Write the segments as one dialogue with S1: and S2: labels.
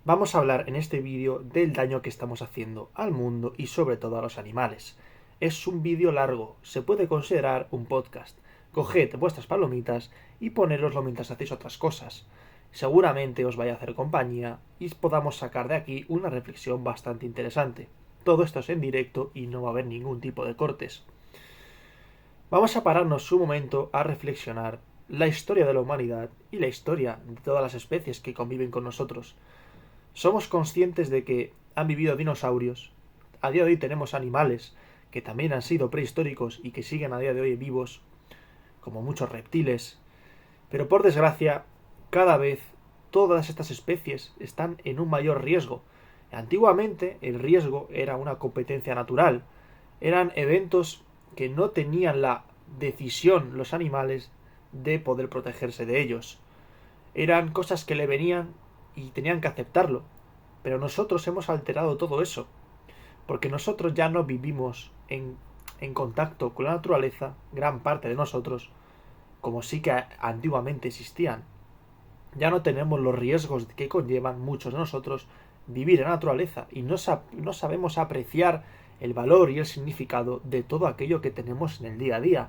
S1: Vamos a hablar en este vídeo del daño que estamos haciendo al mundo y sobre todo a los animales. Es un vídeo largo, se puede considerar un podcast. Coged vuestras palomitas y ponéroslo mientras hacéis otras cosas. Seguramente os vaya a hacer compañía y podamos sacar de aquí una reflexión bastante interesante. Todo esto es en directo y no va a haber ningún tipo de cortes. Vamos a pararnos un momento a reflexionar la historia de la humanidad y la historia de todas las especies que conviven con nosotros. Somos conscientes de que han vivido dinosaurios, a día de hoy tenemos animales que también han sido prehistóricos y que siguen a día de hoy vivos, como muchos reptiles, pero por desgracia, cada vez todas estas especies están en un mayor riesgo. Antiguamente el riesgo era una competencia natural, eran eventos que no tenían la decisión los animales de poder protegerse de ellos. Eran cosas que le venían y tenían que aceptarlo. Pero nosotros hemos alterado todo eso. Porque nosotros ya no vivimos en contacto con la naturaleza, gran parte de nosotros, como sí que antiguamente existían. Ya no tenemos los riesgos que conllevan muchos de nosotros vivir en la naturaleza y no sabemos apreciar el valor y el significado de todo aquello que tenemos en el día a día.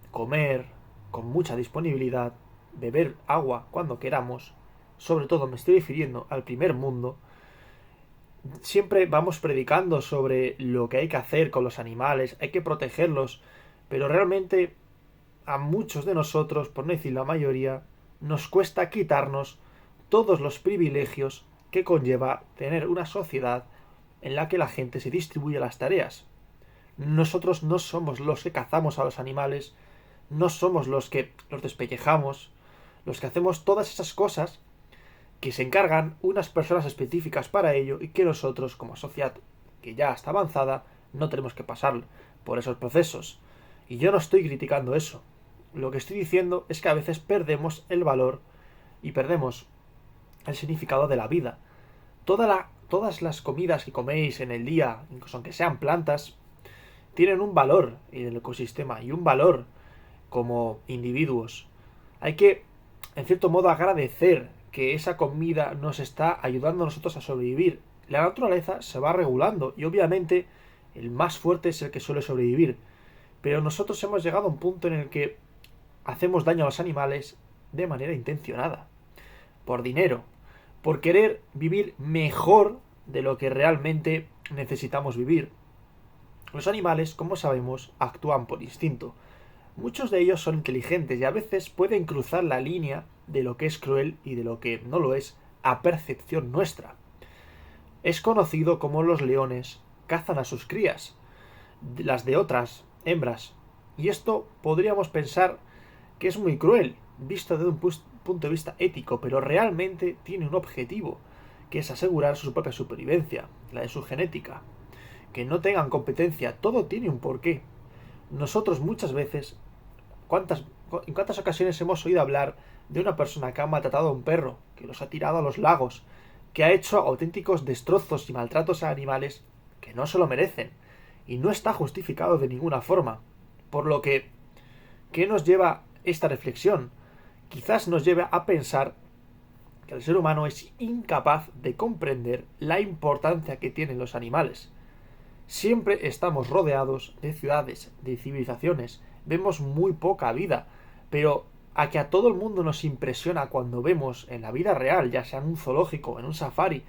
S1: Comer con mucha disponibilidad, beber agua cuando queramos, sobre todo me estoy refiriendo al primer mundo. Siempre vamos predicando sobre lo que hay que hacer con los animales, hay que protegerlos, pero realmente a muchos de nosotros, por no decir la mayoría, nos cuesta quitarnos todos los privilegios que conlleva tener una sociedad en la que la gente se distribuye las tareas. Nosotros no somos los que cazamos a los animales, no somos los que los despellejamos, los que hacemos todas esas cosas que se encargan unas personas específicas para ello y que nosotros, como sociedad que ya está avanzada, no tenemos que pasar por esos procesos. Y yo no estoy criticando eso. Lo que estoy diciendo es que a veces perdemos el valor y perdemos el significado de la vida. Todas las comidas que coméis en el día, incluso aunque sean plantas, tienen un valor en el ecosistema y un valor como individuos. Hay que, en cierto modo, agradecer que esa comida nos está ayudando a nosotros a sobrevivir. La naturaleza se va regulando y obviamente el más fuerte es el que suele sobrevivir. Pero nosotros hemos llegado a un punto en el que hacemos daño a los animales de manera intencionada. Por dinero. Por querer vivir mejor de lo que realmente necesitamos vivir. Los animales, como sabemos, actúan por instinto. Muchos de ellos son inteligentes y a veces pueden cruzar la línea de lo que es cruel y de lo que no lo es a percepción nuestra. Es conocido como los leones cazan a sus crías, las de otras hembras, y esto podríamos pensar que es muy cruel, visto desde un punto de vista ético, pero realmente tiene un objetivo, que es asegurar su propia supervivencia, la de su genética. Que no tengan competencia, todo tiene un porqué. Nosotros muchas veces, ¿en cuántas ocasiones hemos oído hablar de una persona que ha maltratado a un perro, que los ha tirado a los lagos, que ha hecho auténticos destrozos y maltratos a animales que no se lo merecen, y no está justificado de ninguna forma? Por lo que, ¿qué nos lleva esta reflexión? Quizás nos lleve a pensar que el ser humano es incapaz de comprender la importancia que tienen los animales. Siempre estamos rodeados de ciudades, de civilizaciones, vemos muy poca vida, pero a que a todo el mundo nos impresiona cuando vemos en la vida real, ya sea en un zoológico, en un safari,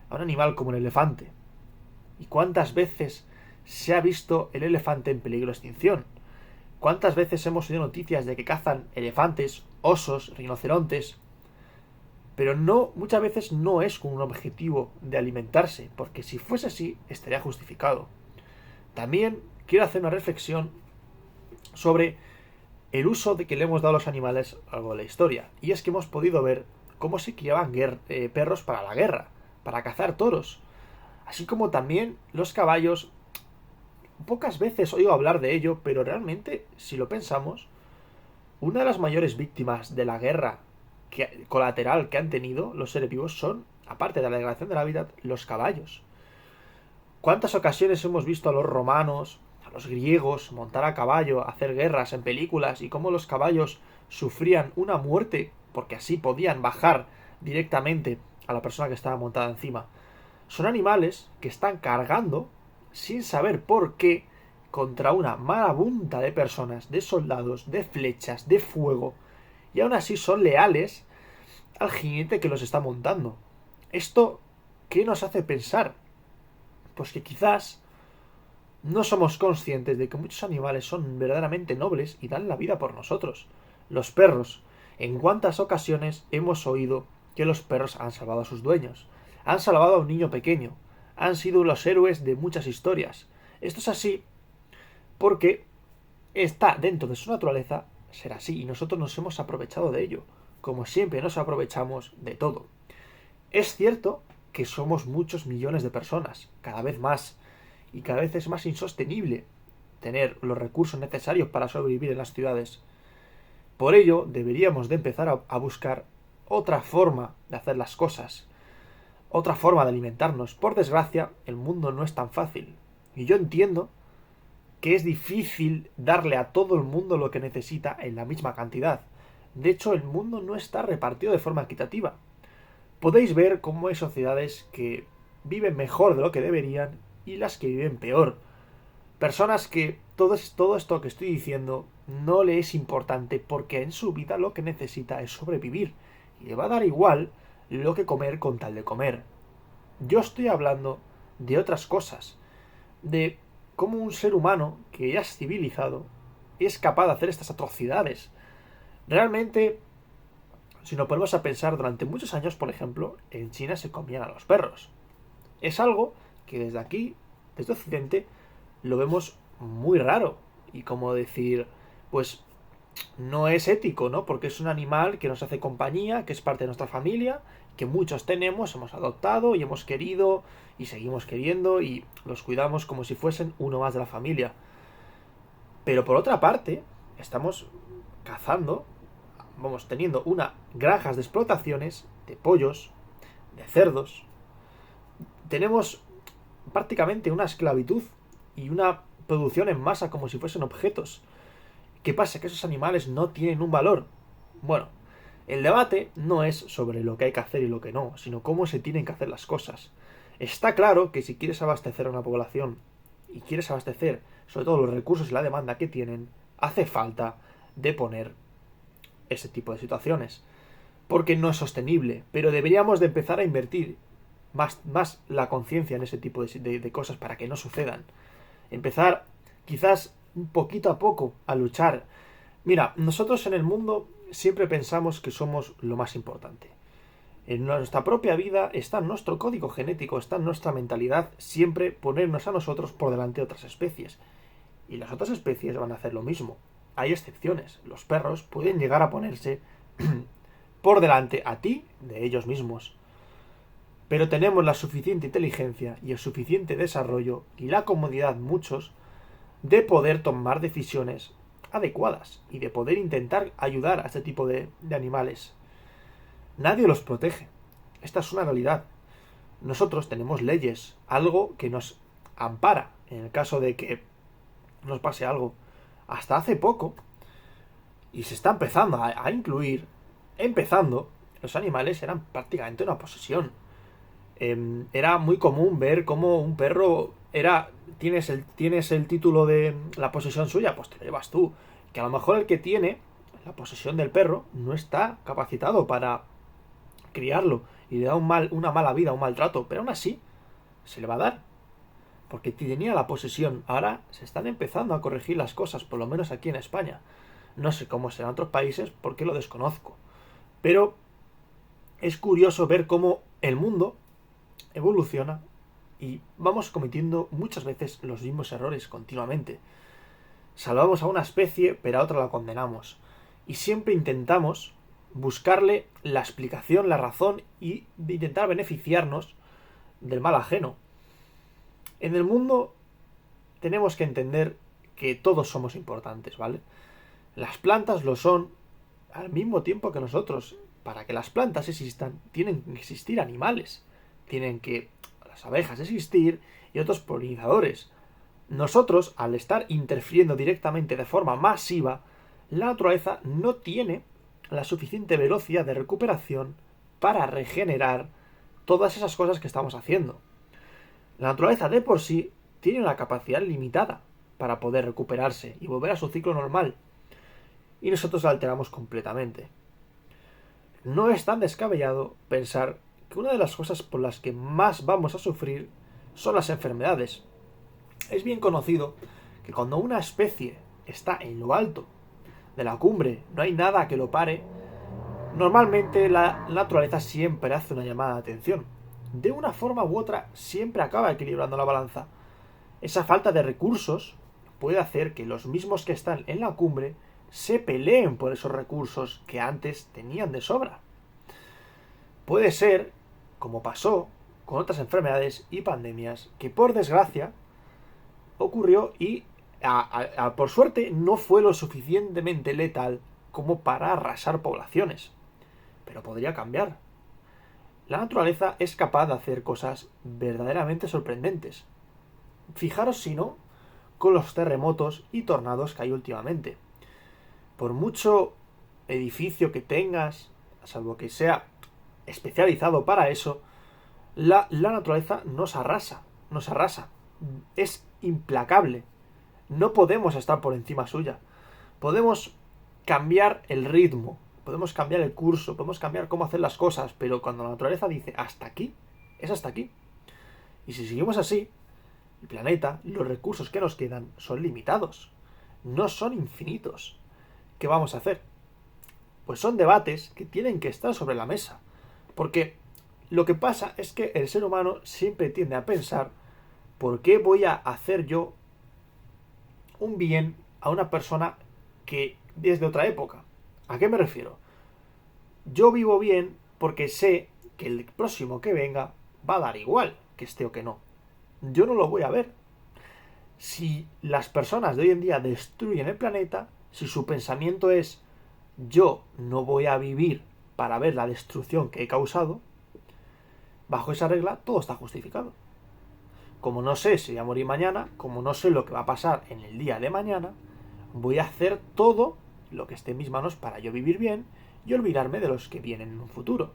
S1: a un animal como el elefante. ¿Y cuántas veces se ha visto el elefante en peligro de extinción? ¿Cuántas veces hemos oído noticias de que cazan elefantes, osos, rinocerontes? Pero no, muchas veces no es con un objetivo de alimentarse, porque si fuese así, estaría justificado. También quiero hacer una reflexión sobre el uso de que le hemos dado a los animales a lo largo de la historia. Y es que hemos podido ver cómo se criaban perros para la guerra, para cazar toros. Así como también los caballos. Pocas veces oigo hablar de ello, pero realmente, si lo pensamos, una de las mayores víctimas de la guerra colateral que han tenido los seres vivos son, aparte de la degradación del hábitat, los caballos. ¿Cuántas ocasiones hemos visto a los romanos, a los griegos montar a caballo, hacer guerras en películas y cómo los caballos sufrían una muerte porque así podían bajar directamente a la persona que estaba montada encima. Son animales que están cargando, sin saber por qué, contra una marabunta de personas, de soldados, de flechas, de fuego, y aún así son leales al jinete que los está montando. ¿Esto qué nos hace pensar? Pues que quizás no somos conscientes de que muchos animales son verdaderamente nobles y dan la vida por nosotros. Los perros. ¿En cuántas ocasiones hemos oído que los perros han salvado a sus dueños? Han salvado a un niño pequeño. Han sido los héroes de muchas historias. Esto es así porque está dentro de su naturaleza ser así y nosotros nos hemos aprovechado de ello. Como siempre nos aprovechamos de todo. Es cierto que somos muchos millones de personas, cada vez más, y cada vez es más insostenible tener los recursos necesarios para sobrevivir en las ciudades. Por ello, deberíamos de empezar a buscar otra forma de hacer las cosas, otra forma de alimentarnos. Por desgracia, el mundo no es tan fácil, y yo entiendo que es difícil darle a todo el mundo lo que necesita en la misma cantidad. De hecho, el mundo no está repartido de forma equitativa. Podéis ver cómo hay sociedades que viven mejor de lo que deberían y las que viven peor. Personas que todo esto que estoy diciendo no le es importante porque en su vida lo que necesita es sobrevivir y le va a dar igual lo que comer con tal de comer. Yo estoy hablando de otras cosas, de cómo un ser humano que ya es civilizado es capaz de hacer estas atrocidades. Realmente, si nos ponemos a pensar, durante muchos años, por ejemplo, en China se comían a los perros. Es algo que desde aquí, desde Occidente, lo vemos muy raro. Y como decir, pues no es ético, ¿no? Porque es un animal que nos hace compañía, que es parte de nuestra familia, que muchos tenemos, hemos adoptado y hemos querido y seguimos queriendo y los cuidamos como si fuesen uno más de la familia. Pero por otra parte, estamos cazando, vamos teniendo granjas de explotaciones de pollos, de cerdos. Tenemos prácticamente una esclavitud y una producción en masa como si fuesen objetos. ¿Qué pasa? Que esos animales no tienen un valor. Bueno, el debate no es sobre lo que hay que hacer y lo que no, sino cómo se tienen que hacer las cosas. Está claro que si quieres abastecer a una población y quieres abastecer sobre todo los recursos y la demanda que tienen, hace falta de poner ese tipo de situaciones. Porque no es sostenible, pero deberíamos de empezar a invertir más la conciencia en ese tipo de cosas para que no sucedan. Empezar quizás un poquito a poco a luchar. Mira, nosotros en el mundo siempre pensamos que somos lo más importante. En nuestra propia vida está en nuestro código genético, está en nuestra mentalidad siempre ponernos a nosotros por delante de otras especies. Y las otras especies van a hacer lo mismo. Hay excepciones. Los perros pueden llegar a ponerse por delante a ti de ellos mismos. Pero tenemos la suficiente inteligencia y el suficiente desarrollo y la comodidad muchos de poder tomar decisiones adecuadas y de poder intentar ayudar a este tipo de animales. Nadie los protege. Esta es una realidad. Nosotros tenemos leyes, algo que nos ampara en el caso de que nos pase algo. Hasta hace poco, y se está empezando a incluir, los animales eran prácticamente una posesión. Era muy común ver cómo un perro tienes el título de la posesión suya, pues te lo llevas tú. Que a lo mejor el que tiene la posesión del perro no está capacitado para criarlo y le da una mala vida, un maltrato, pero aún así se le va a dar porque tenía la posesión. Ahora se están empezando a corregir las cosas, por lo menos aquí en España. No sé cómo será en otros países porque lo desconozco, pero es curioso ver cómo el mundo evoluciona y vamos cometiendo muchas veces los mismos errores continuamente. Salvamos a una especie, pero a otra la condenamos. Y siempre intentamos buscarle la explicación, la razón y de intentar beneficiarnos del mal ajeno. En el mundo tenemos que entender que todos somos importantes, ¿vale? Las plantas lo son al mismo tiempo que nosotros. Para que las plantas existan, tienen que existir animales. Tienen que las abejas existir y otros polinizadores. Nosotros, al estar interfiriendo directamente de forma masiva, la naturaleza no tiene la suficiente velocidad de recuperación para regenerar todas esas cosas que estamos haciendo. La naturaleza de por sí tiene una capacidad limitada para poder recuperarse y volver a su ciclo normal, y nosotros la alteramos completamente. No es tan descabellado pensar que una de las cosas por las que más vamos a sufrir son las enfermedades. Es bien conocido que cuando una especie está en lo alto de la cumbre, no hay nada que lo pare, normalmente la naturaleza siempre hace una llamada de atención. De una forma u otra siempre acaba equilibrando la balanza. Esa falta de recursos puede hacer que los mismos que están en la cumbre se peleen por esos recursos que antes tenían de sobra. Puede ser, como pasó con otras enfermedades y pandemias, que por desgracia ocurrió y por suerte no fue lo suficientemente letal como para arrasar poblaciones. Pero podría cambiar. La naturaleza es capaz de hacer cosas verdaderamente sorprendentes. Fijaros si no con los terremotos y tornados que hay últimamente. Por mucho edificio que tengas, salvo que sea especializado para eso, la naturaleza nos arrasa. Es implacable. No podemos estar por encima suya. Podemos cambiar el ritmo, podemos cambiar el curso, podemos cambiar cómo hacer las cosas, pero cuando la naturaleza dice hasta aquí, es hasta aquí. Y si seguimos así, el planeta, los recursos que nos quedan son limitados, no son infinitos. ¿Qué vamos a hacer? Pues son debates que tienen que estar sobre la mesa, porque lo que pasa es que el ser humano siempre tiende a pensar: ¿por qué voy a hacer yo un bien a una persona que es de otra época? ¿A qué me refiero? Yo vivo bien porque sé que el próximo que venga va a dar igual que esté o que no. Yo no lo voy a ver. Si las personas de hoy en día destruyen el planeta, si su pensamiento es yo no voy a vivir para ver la destrucción que he causado, bajo esa regla todo está justificado. Como no sé si voy a morir mañana, como no sé lo que va a pasar en el día de mañana, voy a hacer todo lo que esté en mis manos para yo vivir bien y olvidarme de los que vienen en un futuro.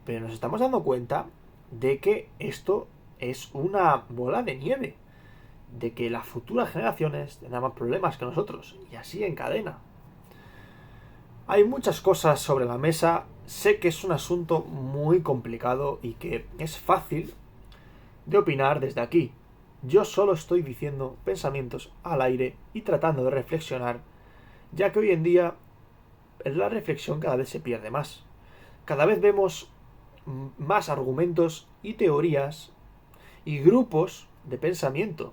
S1: Pero nos estamos dando cuenta de que esto es una bola de nieve, de que las futuras generaciones tendrán más problemas que nosotros, y así en cadena. Hay muchas cosas sobre la mesa, sé que es un asunto muy complicado y que es fácil de opinar desde aquí. Yo solo estoy diciendo pensamientos al aire y tratando de reflexionar, ya que hoy en día la reflexión cada vez se pierde más. Cada vez vemos más argumentos y teorías y grupos de pensamiento,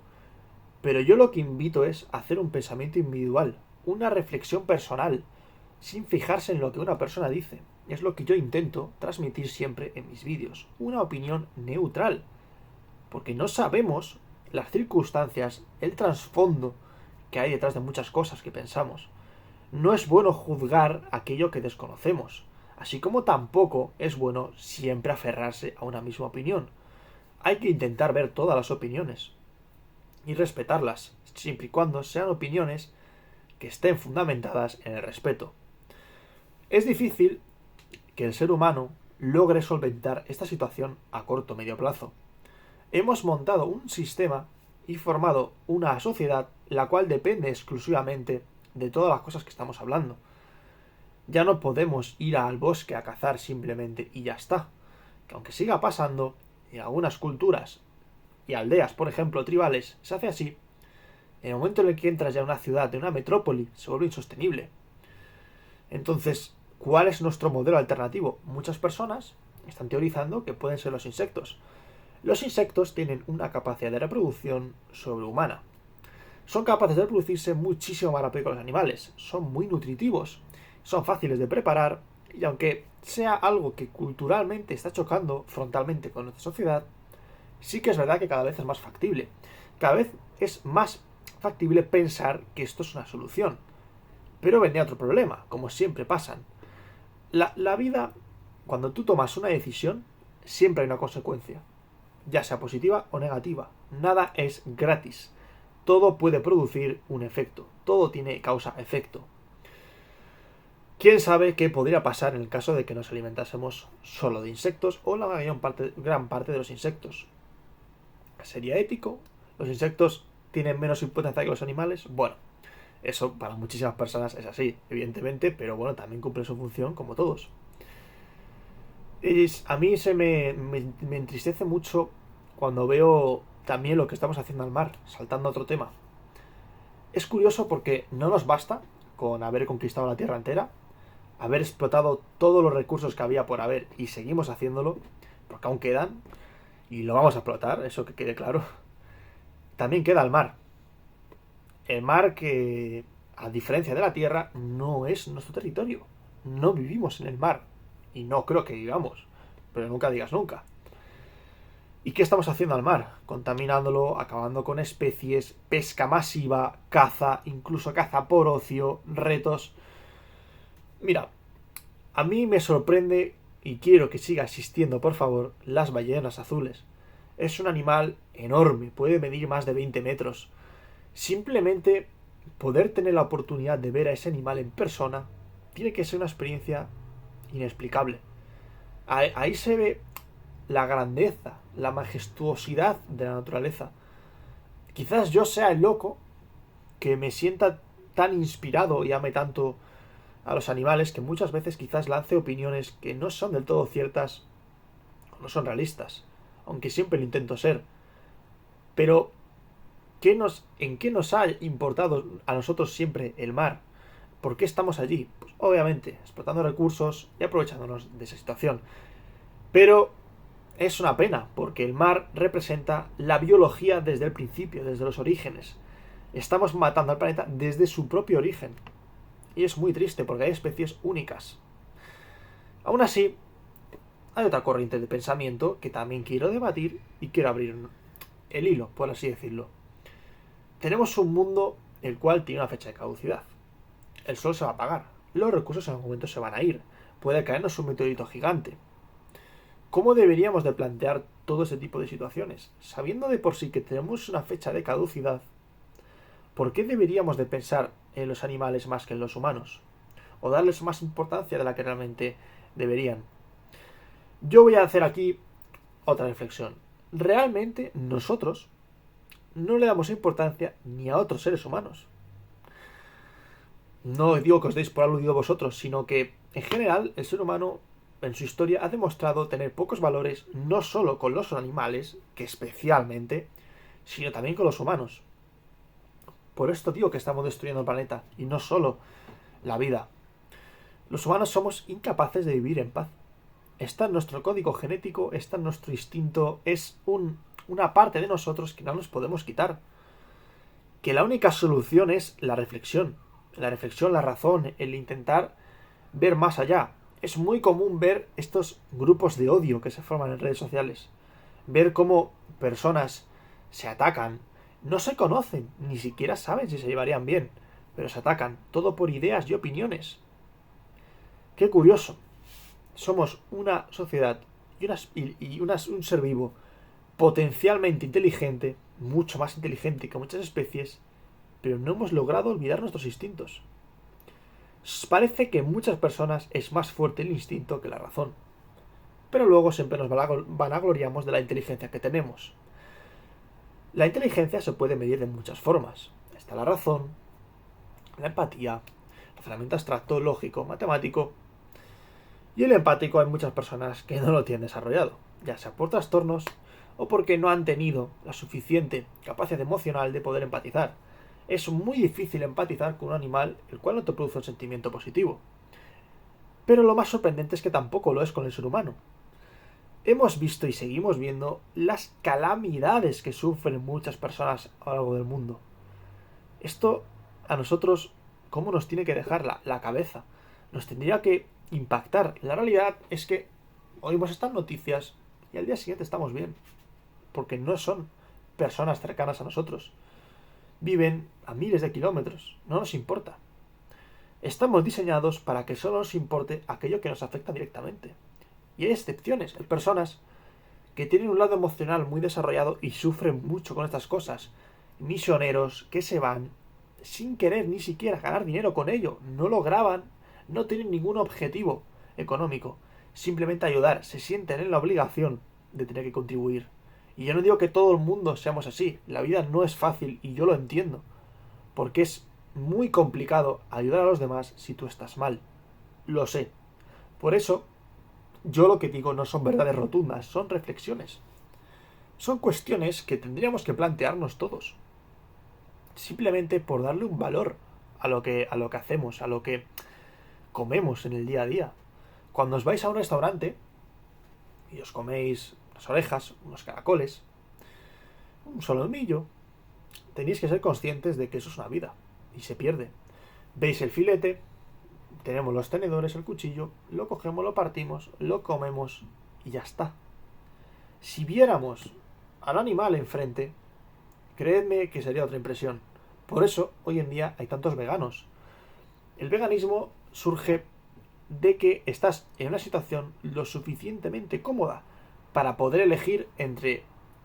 S1: pero yo lo que invito es hacer un pensamiento individual, una reflexión personal, sin fijarse en lo que una persona dice. Es lo que yo intento transmitir siempre en mis vídeos, una opinión neutral, porque no sabemos las circunstancias, el trasfondo que hay detrás de muchas cosas que pensamos. No es bueno juzgar aquello que desconocemos, así como tampoco es bueno siempre aferrarse a una misma opinión. Hay que intentar ver todas las opiniones y respetarlas, siempre y cuando sean opiniones que estén fundamentadas en el respeto. Es difícil que el ser humano logre solventar esta situación a corto o medio plazo. Hemos montado un sistema y formado una sociedad la cual depende exclusivamente de todas las cosas que estamos hablando. Ya no podemos ir al bosque a cazar simplemente y ya está. Que aunque siga pasando, en algunas culturas y aldeas, por ejemplo, tribales, se hace así, en el momento en el que entras ya a una ciudad, en una metrópoli, se vuelve insostenible. Entonces, ¿cuál es nuestro modelo alternativo? Muchas personas están teorizando que pueden ser los insectos. Los insectos tienen una capacidad de reproducción sobrehumana. Son capaces de reproducirse muchísimo más rápido que los animales. Son muy nutritivos, son fáciles de preparar, y aunque sea algo que culturalmente está chocando frontalmente con nuestra sociedad, sí que es verdad que cada vez es más factible. Cada vez es más factible pensar que esto es una solución. Pero vendría otro problema, como siempre pasan. La vida, cuando tú tomas una decisión, siempre hay una consecuencia, ya sea positiva o negativa. Nada es gratis. Todo puede producir un efecto. Todo tiene causa-efecto. ¿Quién sabe qué podría pasar en el caso de que nos alimentásemos solo de insectos o la gran parte de los insectos? ¿Sería ético? ¿Los insectos tienen menos importancia que los animales? Bueno, eso para muchísimas personas es así, evidentemente, pero bueno, también cumple su función como todos. A mí me entristece mucho cuando veo también lo que estamos haciendo al mar, saltando a otro tema. Es curioso porque no nos basta con haber conquistado la Tierra entera, haber explotado todos los recursos que había por haber y seguimos haciéndolo, porque aún quedan, y lo vamos a explotar, eso que quede claro. También queda el mar. El mar que, a diferencia de la Tierra, no es nuestro territorio. No vivimos en el mar. Y no creo que vivamos. Pero nunca digas nunca. ¿Y qué estamos haciendo al mar? Contaminándolo, acabando con especies, pesca masiva, caza, incluso caza por ocio, retos. Mira, a mí me sorprende, y quiero que siga existiendo, por favor, las ballenas azules. Es un animal enorme, puede medir más de 20 metros. Simplemente poder tener la oportunidad de ver a ese animal en persona tiene que ser una experiencia inexplicable. Ahí se ve la grandeza, la majestuosidad de la naturaleza. Quizás yo sea el loco que me sienta tan inspirado y ame tanto a los animales que muchas veces quizás lance opiniones que no son del todo ciertas o no son realistas, aunque siempre lo intento ser. Pero ¿en qué nos ha importado a nosotros siempre el mar? ¿Por qué estamos allí? Pues obviamente, explotando recursos y aprovechándonos de esa situación. Pero es una pena, porque el mar representa la biología desde el principio, desde los orígenes. Estamos matando al planeta desde su propio origen. Y es muy triste, porque hay especies únicas. Aún así, hay otra corriente de pensamiento que también quiero debatir y quiero abrir el hilo, por así decirlo. Tenemos un mundo el cual tiene una fecha de caducidad. El sol se va a apagar, los recursos en algún momento se van a ir, puede caernos un meteorito gigante. ¿Cómo deberíamos de plantear todo ese tipo de situaciones? Sabiendo de por sí que tenemos una fecha de caducidad, ¿por qué deberíamos de pensar en los animales más que en los humanos? ¿O darles más importancia de la que realmente deberían? Yo voy a hacer aquí otra reflexión. Realmente nosotros no le damos importancia ni a otros seres humanos. No digo que os deis por aludido vosotros, sino que, en general, el ser humano, en su historia, ha demostrado tener pocos valores, no solo con los animales, que especialmente, sino también con los humanos. Por esto digo que estamos destruyendo el planeta, y no solo la vida. Los humanos somos incapaces de vivir en paz. Está en nuestro código genético, está en nuestro instinto, es una parte de nosotros que no nos podemos quitar. Que la única solución es la reflexión, la razón, el intentar ver más allá. Es muy común ver estos grupos de odio que se forman en redes sociales. Ver cómo personas se atacan, no se conocen, ni siquiera saben si se llevarían bien, pero se atacan, todo por ideas y opiniones. Qué curioso. Somos una sociedad y un ser vivo potencialmente inteligente, mucho más inteligente que muchas especies, pero no hemos logrado olvidar nuestros instintos. Parece que en muchas personas es más fuerte el instinto que la razón, pero luego siempre nos vanagloriamos de la inteligencia que tenemos. La inteligencia se puede medir de muchas formas. Está la razón, la empatía, el razonamiento abstracto, lógico, matemático. Y el empático hay muchas personas que no lo tienen desarrollado, ya sea por trastornos o porque no han tenido la suficiente capacidad emocional de poder empatizar. Es muy difícil empatizar con un animal el cual no te produce un sentimiento positivo. Pero lo más sorprendente es que tampoco lo es con el ser humano. Hemos visto y seguimos viendo las calamidades que sufren muchas personas a lo largo del mundo. Esto a nosotros, ¿cómo nos tiene que dejar la cabeza? Nos tendría que impactar. La realidad es que oímos estas noticias y al día siguiente estamos bien. Porque no son personas cercanas a nosotros. Viven a miles de kilómetros. No nos importa. Estamos diseñados para que solo nos importe aquello que nos afecta directamente. Y hay excepciones. Hay personas que tienen un lado emocional muy desarrollado y sufren mucho con estas cosas. Misioneros que se van sin querer ni siquiera ganar dinero con ello. No lo graban, no tienen ningún objetivo económico, simplemente ayudar, se sienten en la obligación de tener que contribuir. Y yo no digo que todo el mundo seamos así, la vida no es fácil y yo lo entiendo, porque es muy complicado ayudar a los demás si tú estás mal. Lo sé. Por eso, yo lo que digo no son verdades rotundas, son reflexiones. Son cuestiones que tendríamos que plantearnos todos. Simplemente por darle un valor a lo que hacemos, a lo que comemos en el día a día. Cuando os vais a un restaurante y os coméis unas orejas, unos caracoles, un solomillo, tenéis que ser conscientes de que eso es una vida y se pierde. Veis el filete, tenemos los tenedores, el cuchillo, lo cogemos, lo partimos, lo comemos y ya está. Si viéramos al animal enfrente, creedme que sería otra impresión. Por eso hoy en día hay tantos veganos. El veganismo surge de que estás en una situación lo suficientemente cómoda para poder elegir entre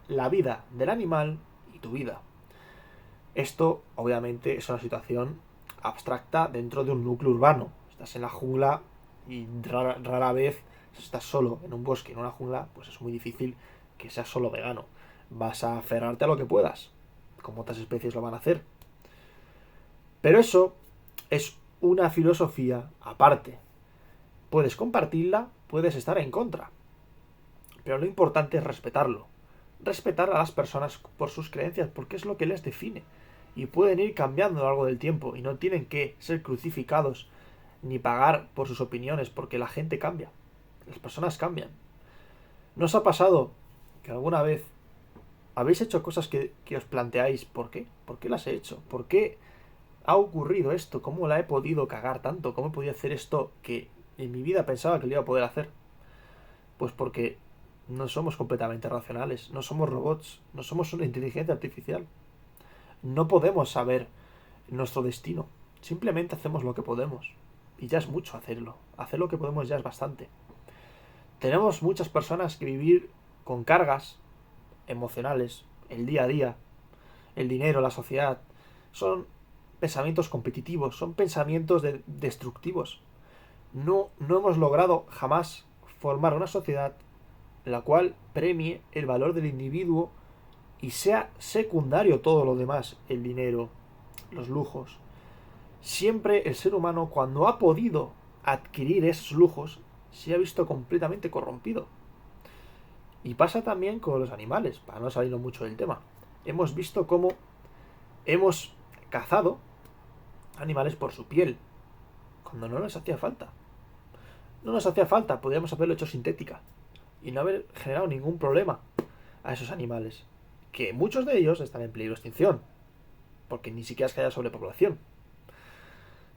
S1: la vida del animal y tu vida. Esto obviamente es una situación abstracta dentro de un núcleo urbano. Estás en la jungla y rara vez estás solo en un bosque, en una jungla, pues es muy difícil que seas solo vegano. Vas a aferrarte a lo que puedas, como otras especies lo van a hacer. Pero eso es una filosofía aparte. Puedes compartirla, puedes estar en contra. Pero lo importante es respetarlo. Respetar a las personas por sus creencias, porque es lo que les define. Y pueden ir cambiando a lo largo del tiempo y no tienen que ser crucificados ni pagar por sus opiniones, porque la gente cambia. Las personas cambian. ¿No os ha pasado que alguna vez habéis hecho cosas que os planteáis por qué? ¿Por qué las he hecho? ¿Por qué ha ocurrido esto? ¿Cómo la he podido cagar tanto? ¿Cómo he podido hacer esto que en mi vida pensaba que lo iba a poder hacer? Pues porque no somos completamente racionales, no somos robots, no somos una inteligencia artificial. No podemos saber nuestro destino. Simplemente hacemos lo que podemos. Y ya es mucho hacerlo. Hacer lo que podemos ya es bastante. Tenemos muchas personas que vivir con cargas emocionales, el día a día, el dinero, la sociedad. Son pensamientos competitivos, son pensamientos destructivos. No hemos logrado jamás formar una sociedad en la cual premie el valor del individuo y sea secundario todo lo demás, el dinero, los lujos. Siempre el ser humano, cuando ha podido adquirir esos lujos, se ha visto completamente corrompido. Y pasa también con los animales, para no salirnos mucho del tema. Hemos visto cómo hemos cazado animales por su piel, cuando no nos hacía falta. No nos hacía falta, podríamos haberlo hecho sintética y no haber generado ningún problema a esos animales, que muchos de ellos están en peligro de extinción, porque ni siquiera es que haya sobrepoblación.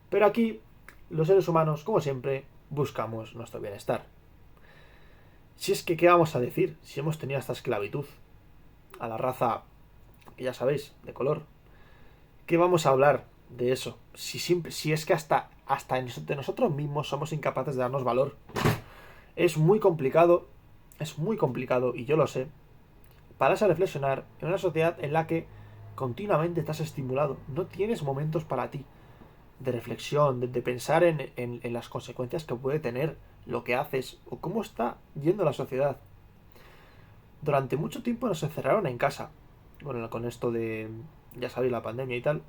S1: Pero aquí, los seres humanos, como siempre, buscamos nuestro bienestar. Si es que, ¿qué vamos a decir si hemos tenido esta esclavitud a la raza, que ya sabéis, de color? ¿Qué vamos a hablar de eso? Si es que hasta de nosotros mismos somos incapaces de darnos valor. Es muy complicado y yo lo sé, pararse a reflexionar en una sociedad en la que continuamente estás estimulado. No tienes momentos para ti de reflexión, de pensar en las consecuencias que puede tener lo que haces o cómo está yendo la sociedad. Durante mucho tiempo nos encerraron en casa con esto de, ya sabéis, la pandemia y tal.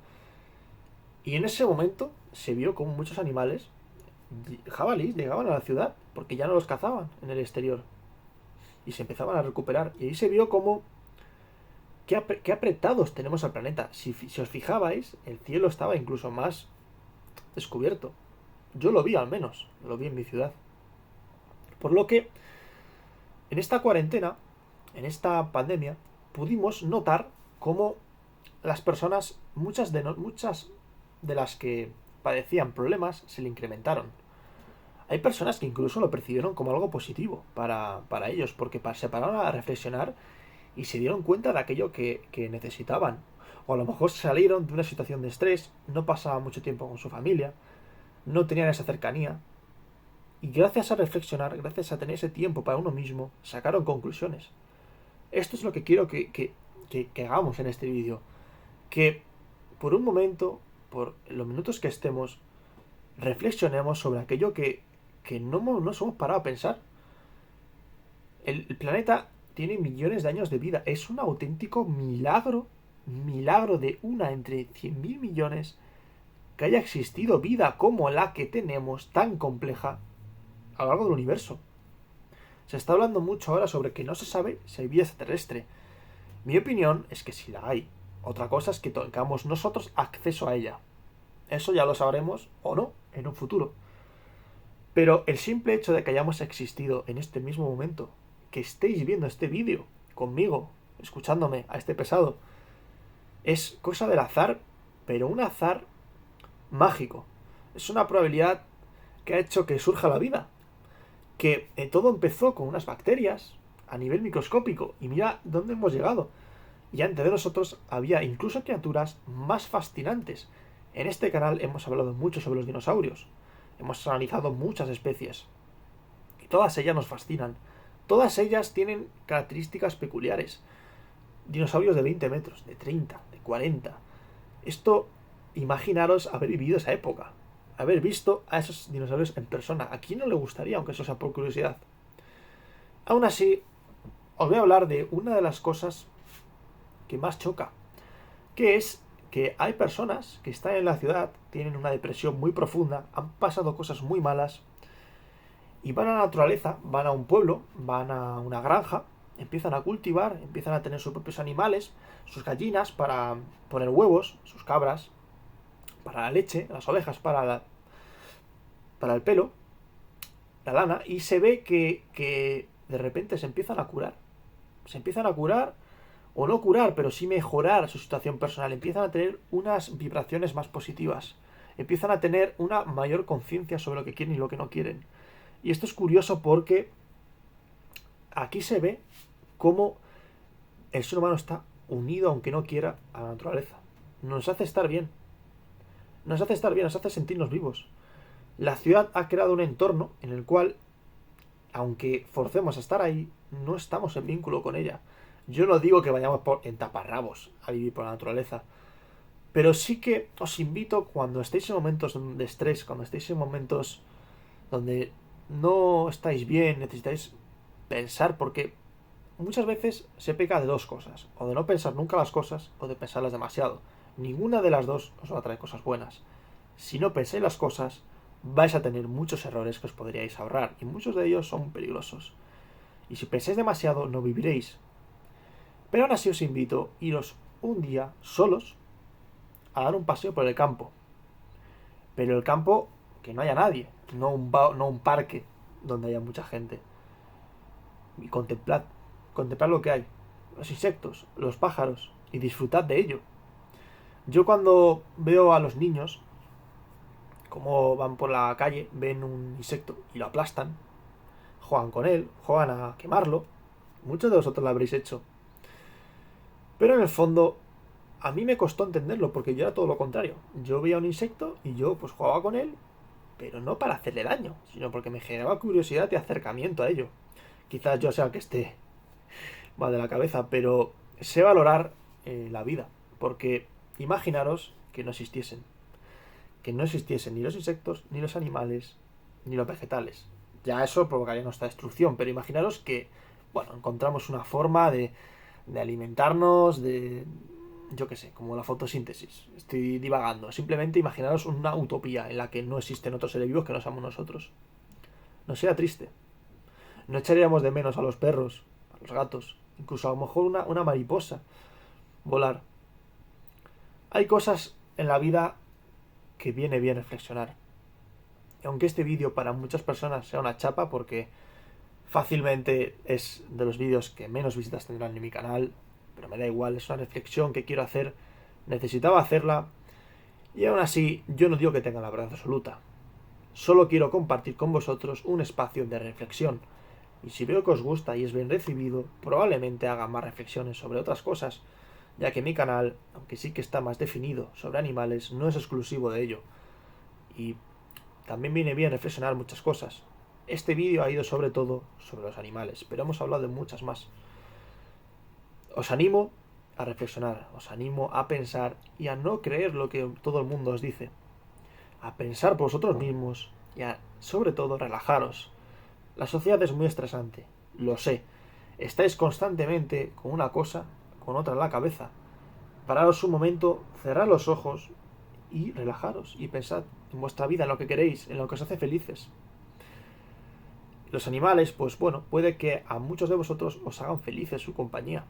S1: Y en ese momento se vio como muchos animales, jabalíes, llegaban a la ciudad porque ya no los cazaban en el exterior. Y se empezaban a recuperar. Y ahí se vio como qué apretados tenemos al planeta. Si os fijabais, el cielo estaba incluso más descubierto. Yo lo vi al menos, lo vi en mi ciudad. Por lo que, en esta cuarentena, en esta pandemia, pudimos notar cómo las personas, muchas de las que padecían problemas, se le incrementaron. Hay personas que incluso lo percibieron como algo positivo para ellos, porque se pararon a reflexionar y se dieron cuenta de aquello que necesitaban. O a lo mejor salieron de una situación de estrés, no pasaban mucho tiempo con su familia, no tenían esa cercanía. Y gracias a reflexionar, gracias a tener ese tiempo para uno mismo, sacaron conclusiones. Esto es lo que quiero que hagamos en este vídeo. Que por un momento, por los minutos que estemos, reflexionemos sobre aquello que no nos hemos parado a pensar. El planeta tiene millones de años de vida. Es un auténtico milagro de una entre 100.000 millones que haya existido vida como la que tenemos, tan compleja, a lo largo del universo. Se está hablando mucho ahora sobre que no se sabe si hay vida extraterrestre. Mi opinión es que sí la hay. Otra cosa es que tengamos nosotros acceso a ella. Eso ya lo sabremos o no en un futuro. Pero el simple hecho de que hayamos existido en este mismo momento, que estéis viendo este vídeo conmigo, escuchándome a este pesado, es cosa del azar, pero un azar mágico. Es una probabilidad que ha hecho que surja la vida. Que todo empezó con unas bacterias a nivel microscópico. Y mira dónde hemos llegado. Y antes de nosotros había incluso criaturas más fascinantes. En este canal hemos hablado mucho sobre los dinosaurios. Hemos analizado muchas especies. Y todas ellas nos fascinan. Todas ellas tienen características peculiares. Dinosaurios de 20 metros, de 30, de 40. Esto, imaginaros haber vivido esa época. Haber visto a esos dinosaurios en persona. ¿A quién no le gustaría, aunque eso sea por curiosidad? Aún así, os voy a hablar de una de las cosas que más choca. Que es que hay personas que están en la ciudad, tienen una depresión muy profunda, han pasado cosas muy malas, y van a la naturaleza, van a un pueblo, van a una granja, empiezan a cultivar, empiezan a tener sus propios animales, sus gallinas para poner huevos, sus cabras para la leche, las ovejas para el pelo, la lana, y se ve que de repente se empiezan a curar. Se empiezan a curar, o no curar, pero sí mejorar su situación personal. Empiezan a tener unas vibraciones más positivas. Empiezan a tener una mayor conciencia sobre lo que quieren y lo que no quieren. Y esto es curioso porque aquí se ve cómo el ser humano está unido, aunque no quiera, a la naturaleza. Nos hace estar bien. Nos hace estar bien, nos hace sentirnos vivos. La ciudad ha creado un entorno en el cual, aunque forcemos a estar ahí, no estamos en vínculo con ella. Yo no digo que vayamos en taparrabos a vivir por la naturaleza, pero sí que os invito, cuando estéis en momentos de estrés, cuando estéis en momentos donde no estáis bien, necesitáis pensar, porque muchas veces se peca de dos cosas: o de no pensar nunca las cosas, o de pensarlas demasiado. Ninguna de las dos os va a traer cosas buenas. Si no pensáis las cosas, vais a tener muchos errores que os podríais ahorrar, y muchos de ellos son peligrosos. Y si pensáis demasiado, no viviréis. Pero aún así os invito a iros un día solos a dar un paseo por el campo. Pero el campo que no haya nadie, no un parque donde haya mucha gente. Y contemplad lo que hay, los insectos, los pájaros, y disfrutad de ello. Yo, cuando veo a los niños como van por la calle, ven un insecto y lo aplastan, juegan con él, juegan a quemarlo. Muchos de vosotros lo habréis hecho. Pero en el fondo, a mí me costó entenderlo, porque yo era todo lo contrario. Yo veía un insecto y yo pues jugaba con él, pero no para hacerle daño, sino porque me generaba curiosidad y acercamiento a ello. Quizás yo sea el que esté mal de la cabeza, pero sé valorar la vida. Porque imaginaros que no existiesen. Que no existiesen ni los insectos, ni los animales, ni los vegetales. Ya eso provocaría nuestra destrucción, pero imaginaros que, bueno, encontramos una forma de alimentarnos, yo qué sé, como la fotosíntesis. Estoy divagando. Simplemente imaginaros una utopía en la que no existen otros seres vivos que no seamos nosotros. No sería triste. No echaríamos de menos a los perros, a los gatos, incluso a lo mejor una mariposa volar. Hay cosas en la vida que viene bien reflexionar. Y aunque este vídeo para muchas personas sea una chapa, porque fácilmente es de los vídeos que menos visitas tendrán en mi canal, pero me da igual, es una reflexión que quiero hacer, necesitaba hacerla, y aún así yo no digo que tenga la verdad absoluta. Solo quiero compartir con vosotros un espacio de reflexión, y si veo que os gusta y es bien recibido, probablemente haga más reflexiones sobre otras cosas, ya que mi canal, aunque sí que está más definido sobre animales, no es exclusivo de ello, y también viene bien reflexionar muchas cosas. Este vídeo ha ido sobre todo sobre los animales, pero hemos hablado de muchas más. Os animo a reflexionar, os animo a pensar y a no creer lo que todo el mundo os dice. a pensar por vosotros mismos y sobre todo, relajaros. La sociedad es muy estresante, lo sé. Estáis constantemente con una cosa, con otra en la cabeza. Pararos un momento, cerrad los ojos y relajaros y pensad en vuestra vida, en lo que queréis, en lo que os hace felices. Los animales, pues bueno, puede que a muchos de vosotros os hagan felices su compañía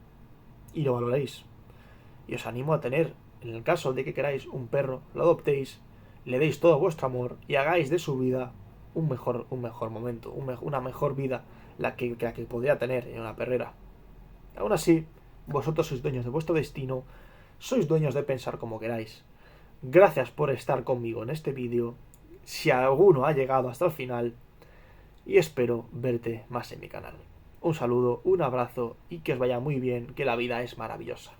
S1: y lo valoréis. Y os animo a tener, en el caso de que queráis un perro, lo adoptéis, le deis todo vuestro amor y hagáis de su vida un mejor momento, una mejor vida la que podría tener en una perrera. Aún así, vosotros sois dueños de vuestro destino, sois dueños de pensar como queráis. Gracias por estar conmigo en este vídeo, si alguno ha llegado hasta el final, y espero verte más en mi canal. Un saludo, un abrazo y que os vaya muy bien, que la vida es maravillosa.